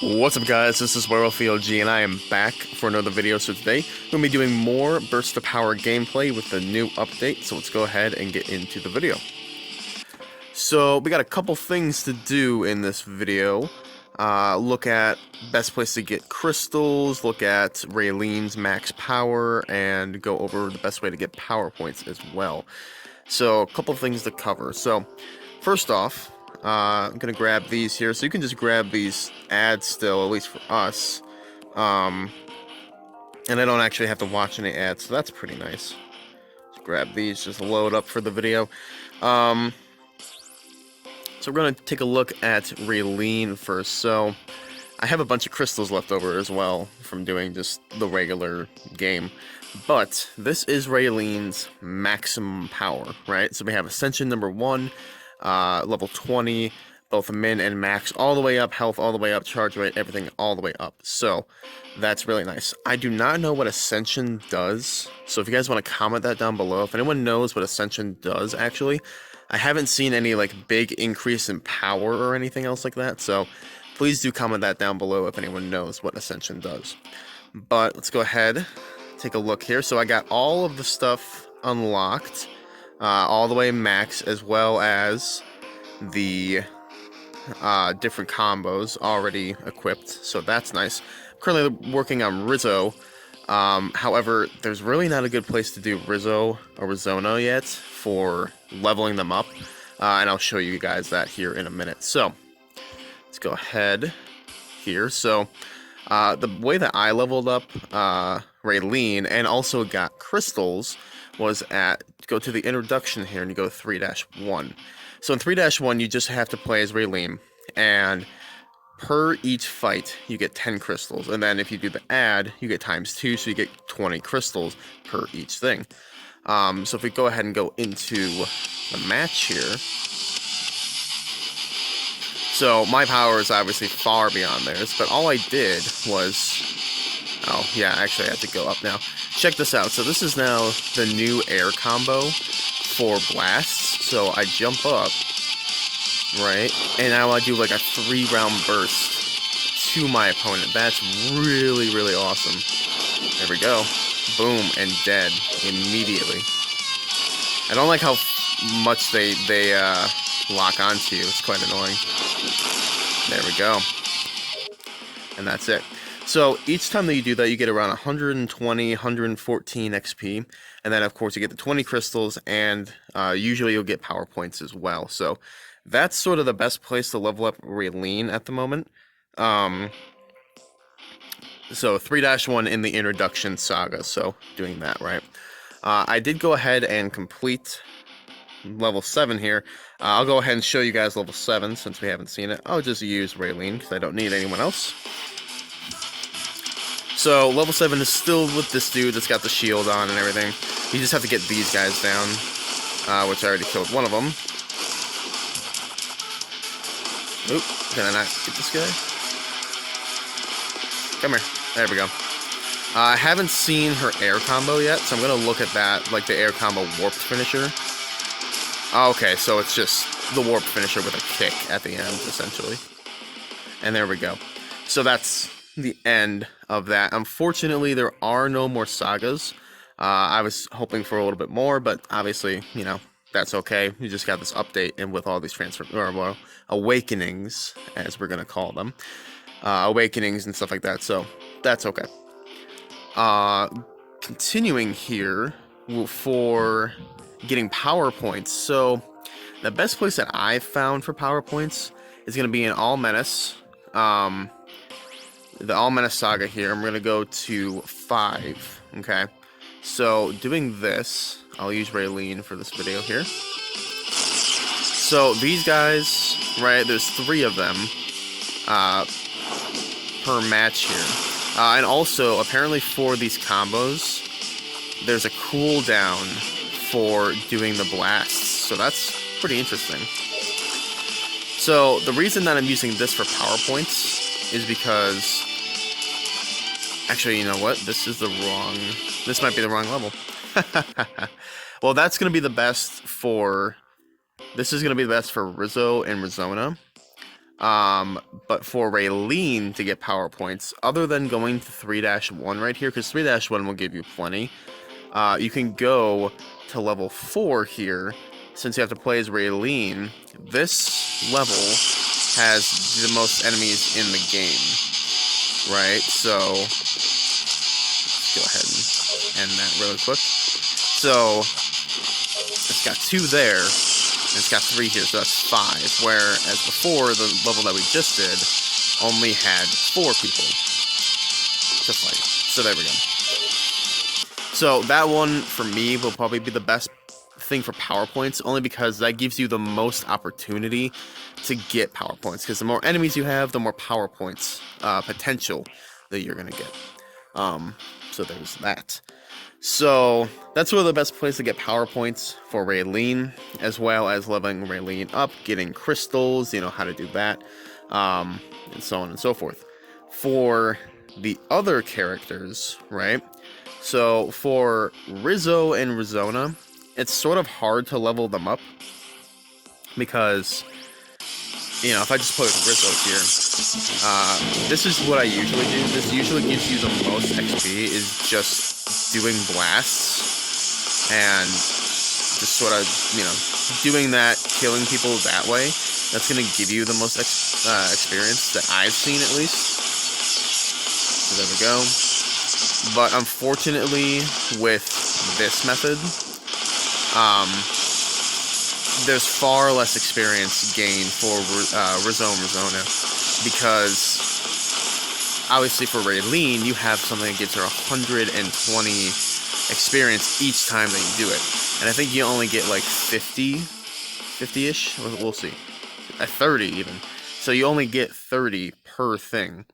What's up guys, this is WerewolfELG and I am back for another video. So today, we're going to be doing more Burst of Power gameplay with the new update, so let's go ahead and get into the video. So, we got a couple things to do in this video. Look at best place to get crystals, look at Rayleen's max power, and go over the best way to get power points as well. So, a couple things to cover. So, first off, I'm gonna grab these here, so you can just grab these ads still, at least for us. And I don't actually have to watch any ads, so that's pretty nice. Just grab these, just load up for the video. So we're gonna take a look at Rayleen first. So I have a bunch of crystals left over as well from doing just the regular game. But this is Rayleen's maximum power, right? So we have Ascension number 1, level 20, both min and max, all the way up, health all the way up, charge rate, everything all the way up. So that's really nice. I do not know what Ascension does, so if you guys want to comment that down below, if anyone knows what Ascension does actually. I haven't seen any like big increase in power or anything else like that, so please do comment that down below if anyone knows what Ascension does. But let's go ahead, take a look here. So I got all of the stuff unlocked, all the way max, as well as the different combos already equipped, so that's nice. I'm currently working on Rizzo. However, there's really not a good place to do Rizzo or Rizona yet for leveling them up, and I'll show you guys that here in a minute. So let's go ahead here. So the way that I leveled up Rayleen and also got crystals was go to the introduction here and you go 3-1. So in 3-1 you just have to play as Rayleen, and per each fight you get 10 crystals, and then if you do the ad you get ×2, so you get 20 crystals per each thing. So if we go ahead and go into the match here, so my power is obviously far beyond theirs, but all I did was, oh yeah, actually I have to go up now. Check this out. So this is now the new air combo for blasts. So I jump up, right, and now I do like a 3-round burst to my opponent. That's really, really awesome. There we go. Boom, and dead immediately. I don't like how much they lock onto you. It's quite annoying. There we go. And that's it. So each time that you do that, you get around 120, 114 XP. And then, of course, you get the 20 crystals, and usually you'll get power points as well. So that's sort of the best place to level up Rayleen at the moment. So 3-1 in the introduction saga, so doing that, right? I did go ahead and complete level 7 here. I'll go ahead and show you guys level 7 since we haven't seen it. I'll just use Rayleen because I don't need anyone else. So level 7 is still with this dude that's got the shield on and everything. You just have to get these guys down, which I already killed one of them. Oop, can I not get this guy? Come here. There we go. I haven't seen her air combo yet, so I'm going to look at that, like the air combo warped finisher. Okay, so it's just the warped finisher with a kick at the end, essentially. And there we go. So that's the end of that. Unfortunately, there are no more sagas. I was hoping for a little bit more, but obviously, you know, that's okay. We just got this update, and with all these awakenings, as we're going to call them. Awakenings and stuff like that, so that's okay. Continuing here for getting power points. So the best place that I've found for power points is going to be in All Menace. The All Menace saga here, I'm going to go to 5, okay? So doing this, I'll use Rayleen for this video here. So these guys, right, there's 3 of them, per match here. And also, apparently for these combos, there's a cooldown for doing the blasts. So that's pretty interesting. So the reason that I'm using this for power points is because... Actually, you know what? This might be the wrong level. Well, that's going to be the best for... This is going to be the best for Rizzo and Rizona. But for Rayleen to get power points, other than going to 3-1 right here, because 3-1 will give you plenty, you can go to level 4 here. Since you have to play as Rayleen, this level has the most enemies in the game, right? So, let's go ahead and end that really quick. So, it's got 2 there, and it's got 3 here, so that's 5. Whereas before, the level that we just did only had 4 people to fight. So there we go. So that one, for me, will probably be the best thing for power points, only because that gives you the most opportunity to get power points, because the more enemies you have, the more power points potential that you're gonna get. So there's that. So that's really the best place to get power points for Rayleen, as well as leveling Rayleen up, getting crystals, you know how to do that, and so on and so forth. For the other characters, right? So for Rizzo and Rizona, it's sort of hard to level them up because, you know, if I just play with Rizzo here, this is what I usually do. This usually gives you the most XP, is just doing blasts and just sort of, you know, doing that, killing people that way. That's going to give you the most experience that I've seen, at least. So there we go. But unfortunately, with this method, there's far less experience gained for Rizzo and Rizona, because obviously for Rayleen, you have something that gives her 120 experience each time that you do it. And I think you only get like 50-ish, we'll see, 30 even. So you only get 30 per thing.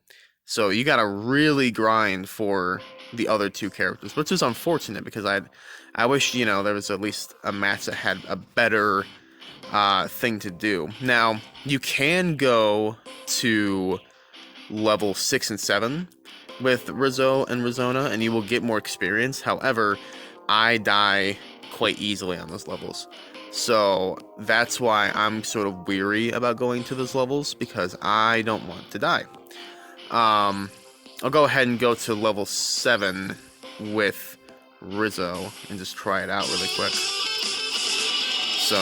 So you gotta really grind for the other 2 characters, which is unfortunate, because I wish, you know, there was at least a match that had a better thing to do. Now, you can go to level 6 and 7 with Rizzo and Rizona, and you will get more experience. However, I die quite easily on those levels. So that's why I'm sort of weary about going to those levels, because I don't want to die. I'll go ahead and go to level 7 with Rizzo and just try it out really quick. So,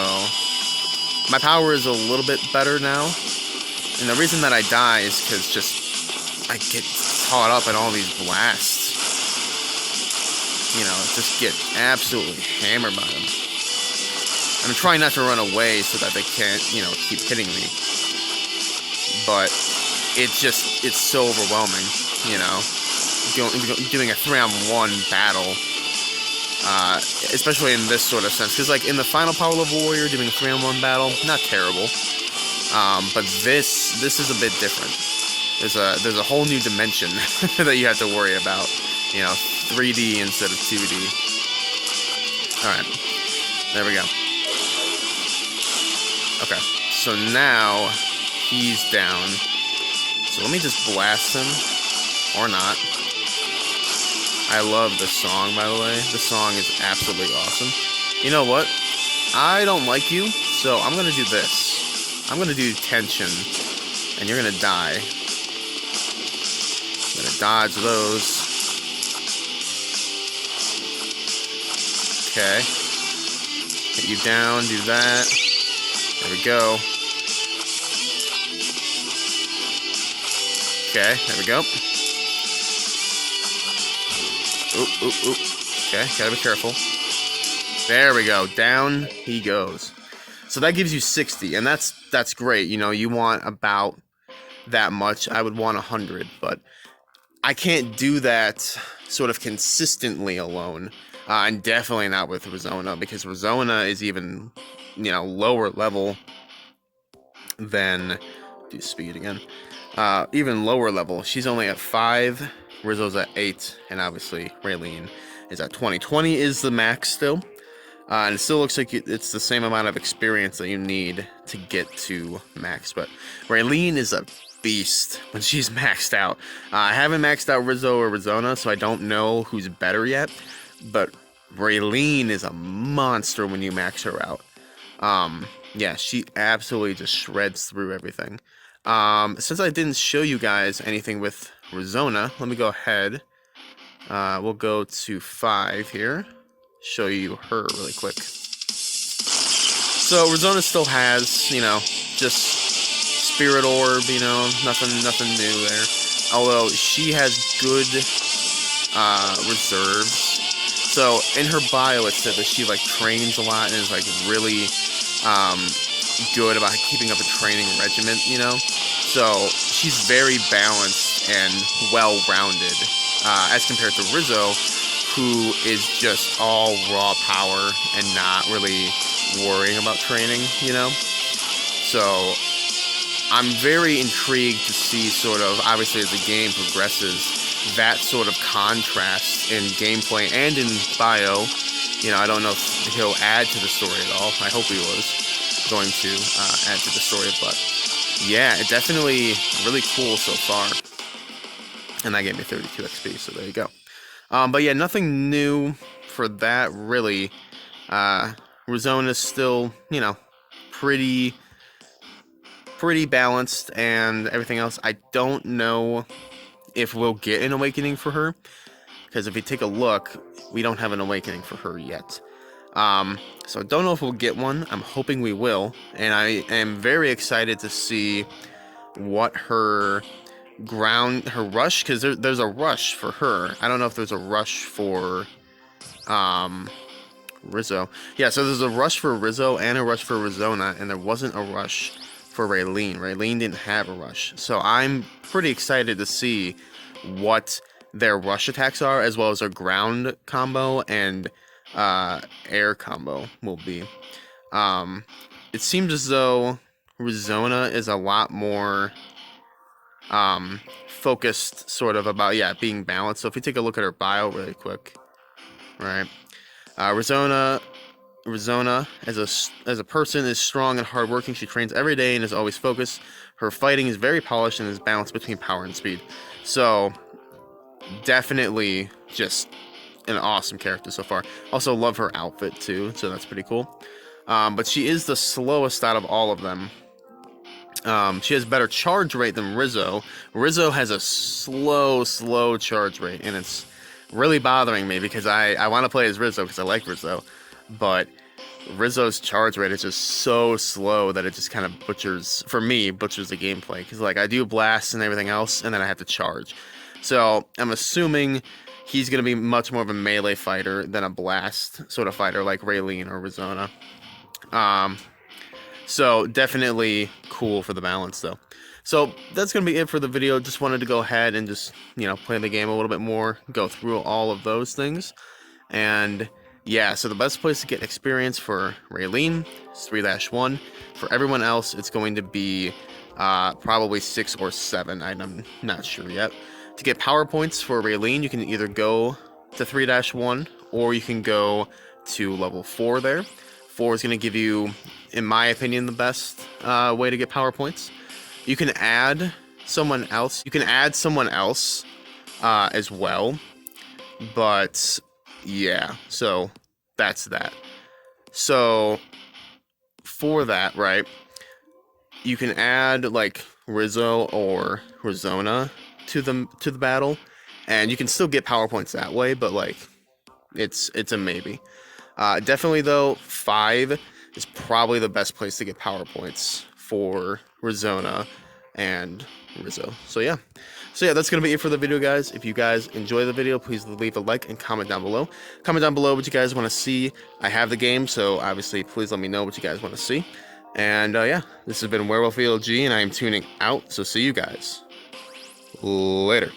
my power is a little bit better now. And the reason that I die is because I get caught up in all these blasts. You know, just get absolutely hammered by them. I'm trying not to run away so that they can't, you know, keep hitting me. But it's so overwhelming, you know, doing a 3-on-1 battle, especially in this sort of sense, because like in the final Power Level Warrior, doing a 3-on-1 battle, not terrible, but this is a bit different. There's a whole new dimension that you have to worry about, you know, 3D instead of 2D. Alright, there we go. Okay, so now he's down. So let me just blast him, or not. I love this song, by the way. This song is absolutely awesome. You know what? I don't like you, so I'm gonna do this. I'm gonna do tension, and you're gonna die. I'm gonna dodge those. Okay. Hit you down, do that. There we go. Okay, there we go. Oop, oop, oop. Okay, gotta be careful. There we go. Down he goes. So that gives you 60, and that's great. You know, you want about that much. I would want 100, but I can't do that sort of consistently alone. And definitely not with Rizona, because Rizona is even, you know, lower level than... do speed again. Even lower level. She's only at 5, Rizzo's at 8, and obviously Rayleen is at 20. 20 is the max still, and it still looks like it's the same amount of experience that you need to get to max, but Rayleen is a beast when she's maxed out. I haven't maxed out Rizzo or Rizona, so I don't know who's better yet, but Rayleen is a monster when you max her out. Yeah, she absolutely just shreds through everything. Since I didn't show you guys anything with Rizona, let me go ahead. We'll go to 5 here. Show you her really quick. So Rizona still has, you know, just Spirit Orb, you know, nothing new there. Although she has good reserves. So in her bio it said that she like trains a lot and is like really good about keeping up a training regimen, you know. So she's very balanced and well-rounded as compared to Rizzo, who is just all raw power and not really worrying about training, you know. So I'm very intrigued to see sort of, obviously as the game progresses, that sort of contrast in gameplay and in bio. You know, I don't know if he'll add to the story at all. I hope he was going to add to the story, but yeah, it definitely really cool so far. And that gave me 32 XP, so there you go. But yeah, nothing new for that, really. Rizona's still, you know, pretty balanced and everything else. I don't know if we'll get an awakening for her, because if you take a look, we don't have an awakening for her yet. So I don't know if we'll get one. I'm hoping we will, and I am very excited to see what her rush, because there's a rush for her. I don't know if there's a rush for Rizzo. Yeah, so there's a rush for Rizzo and a rush for Rizona, and there wasn't a rush for Rayleen. Rayleen didn't have a rush. So I'm pretty excited to see what their rush attacks are, as well as their ground combo and air combo will be. It seems as though Rizona is a lot more focused sort of about, yeah, being balanced. So if you take a look at her bio really quick, right? Rizona as a person is strong and hardworking. She trains every day and is always focused. Her fighting is very polished and is balanced between power and speed. So definitely just an awesome character so far. Also love her outfit too, so that's pretty cool. But she is the slowest out of all of them. She has better charge rate than Rizzo. Rizzo has a slow charge rate, and it's really bothering me because I want to play as Rizzo because I like Rizzo, but Rizzo's charge rate is just so slow that it just kind of butchers the gameplay, because like I do blasts and everything else, and then I have to charge. So I'm assuming he's going to be much more of a melee fighter than a blast sort of fighter like Rayleen or Rizona. So definitely cool for the balance though. So that's going to be it for the video. Just wanted to go ahead and just, you know, play the game a little bit more, go through all of those things. And yeah, so the best place to get experience for Rayleen is 3-1. For everyone else, it's going to be probably 6 or 7. I'm not sure yet. To get power points for Rayleen, you can either go to 3-1 or you can go to level 4 there. 4 is going to give you, in my opinion, the best way to get power points. You can add someone else. As well. But yeah, so that's that. So for that, right, you can add like Rizzo or Rizona to the battle, and you can still get power points that way, but like it's a maybe. Definitely though, 5 is probably the best place to get power points for Rizona and Rizzo. So yeah, that's gonna be it for the video, guys. If you guys enjoy the video, please leave a like and comment down below. Comment down below what you guys want to see. I have the game, so obviously please let me know what you guys want to see. And yeah, this has been Werewolf ELG, and I am tuning out. So see you guys later.